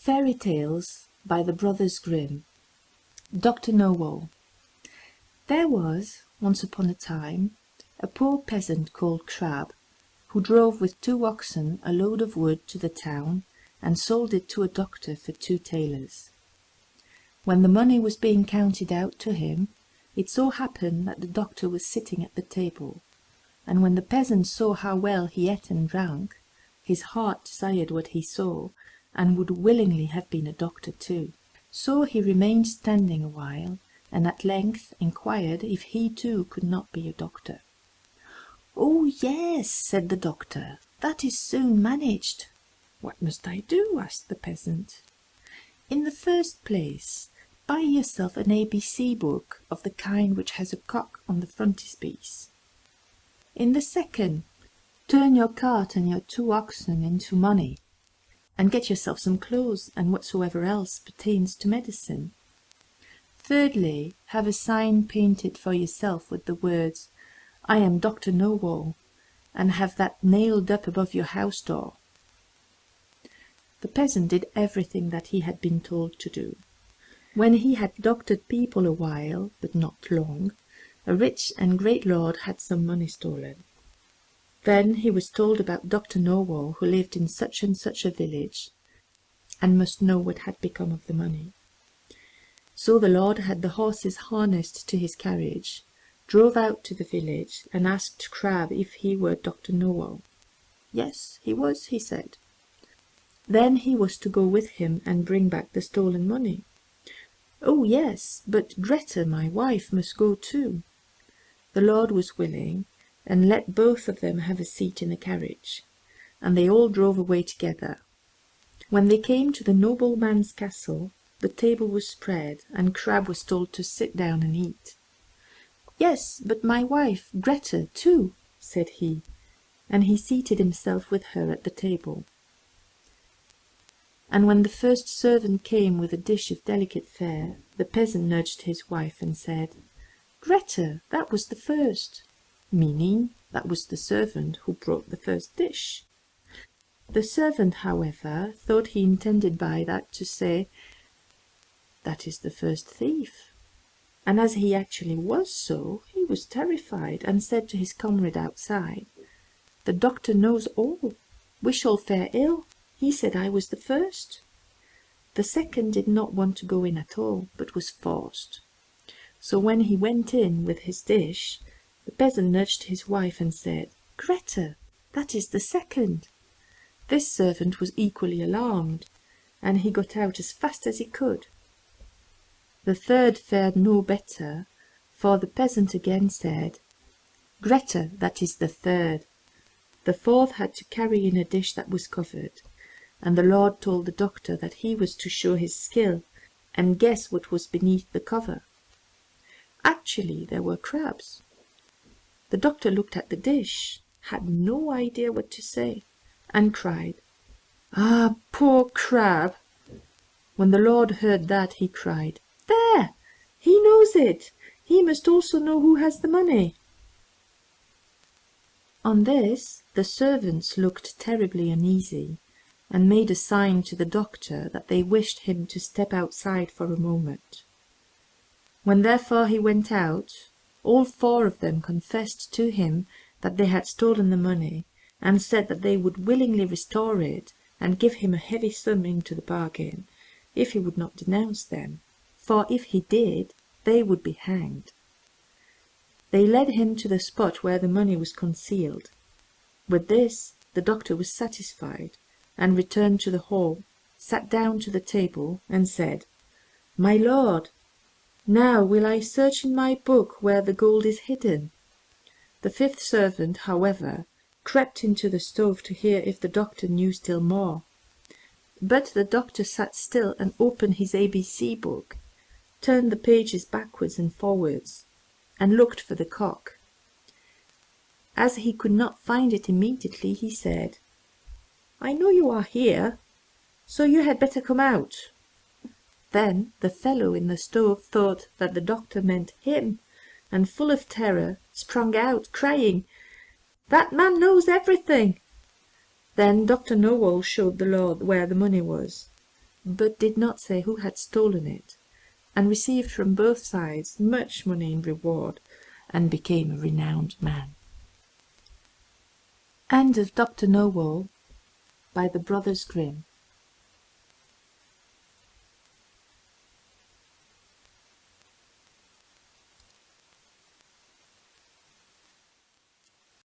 Fairy Tales by the Brothers Grimm. Dr. Knowall. There was, once upon a time, a poor peasant called Crab, who drove with 2 oxen a load of wood to the town, and sold it to a doctor for 2 thalers. When the money was being counted out to him, it so happened that the doctor was sitting at the table, and when the peasant saw how well he ate and drank, his heart desired what he saw, and would willingly have been a doctor too. So he remained standing a while, and at length inquired if he too could not be a doctor. "Oh yes," said the doctor, "that is soon managed." "What must I do?" asked the peasant. "In the first place, buy yourself an ABC book of the kind which has a cock on the frontispiece. In the second, turn your cart and your 2 oxen into money, and get yourself some clothes and whatsoever else pertains to medicine. Thirdly, have a sign painted for yourself with the words, 'I am Dr. Knowall,' and have that nailed up above your house door." The peasant did everything that he had been told to do. When he had doctored people a while, but not long, a rich and great lord had some money stolen. Then he was told about Dr. Knowall, who lived in such and such a village, and must know what had become of the money. So the lord had the horses harnessed to his carriage, drove out to the village, and asked Crab if he were Dr. Knowall. Yes, he was, he said. Then he was to go with him and bring back the stolen money. "Oh yes, but Greta, my wife, must go too." The lord was willing, and let both of them have a seat in the carriage, and they all drove away together. When they came to the nobleman's castle, the table was spread, and Crab was told to sit down and eat. "Yes, but my wife, Greta, too," said he, and he seated himself with her at the table. And when the first servant came with a dish of delicate fare, the peasant nudged his wife and said, "Greta, that was the first," meaning that was the servant who brought the first dish. The servant, however, thought he intended by that to say, "That is the first thief," and as he actually was so, he was terrified, and said to his comrade outside, "The doctor knows all. We shall fare ill. He said I was the first." The second did not want to go in at all, but was forced. So when he went in with his dish, the peasant nudged his wife and said, "Greta, that is the second." This servant was equally alarmed, and he got out as fast as he could. The third fared no better, for the peasant again said, "Greta, that is the third." The fourth had to carry in a dish that was covered, and the lord told the doctor that he was to show his skill and guess what was beneath the cover. Actually, there were crabs. The doctor looked at the dish, had no idea what to say, and cried, "Ah, poor crab!" When the lord heard that, he cried, "There! He knows it! He must also know who has the money." On this, the servants looked terribly uneasy, and made a sign to the doctor that they wished him to step outside for a moment. When therefore he went out, all 4 of them confessed to him that they had stolen the money, and said that they would willingly restore it, and give him a heavy sum into the bargain, if he would not denounce them, for if he did, they would be hanged. They led him to the spot where the money was concealed. With this, the doctor was satisfied, and returned to the hall, sat down to the table, and said, "My lord, now will I search in my book where the gold is hidden." The 5th servant, however, crept into the stove to hear if the doctor knew still more. But the doctor sat still and opened his ABC book, turned the pages backwards and forwards, and looked for the cock. As he could not find it immediately, he said, "I know you are here, so you had better come out." Then the fellow in the stove thought that the doctor meant him, and full of terror, sprang out, crying, "That man knows everything." Then Dr. Knowall showed the lord where the money was, but did not say who had stolen it, and received from both sides much money in reward, and became a renowned man. End of Dr. Knowall by the Brothers Grimm.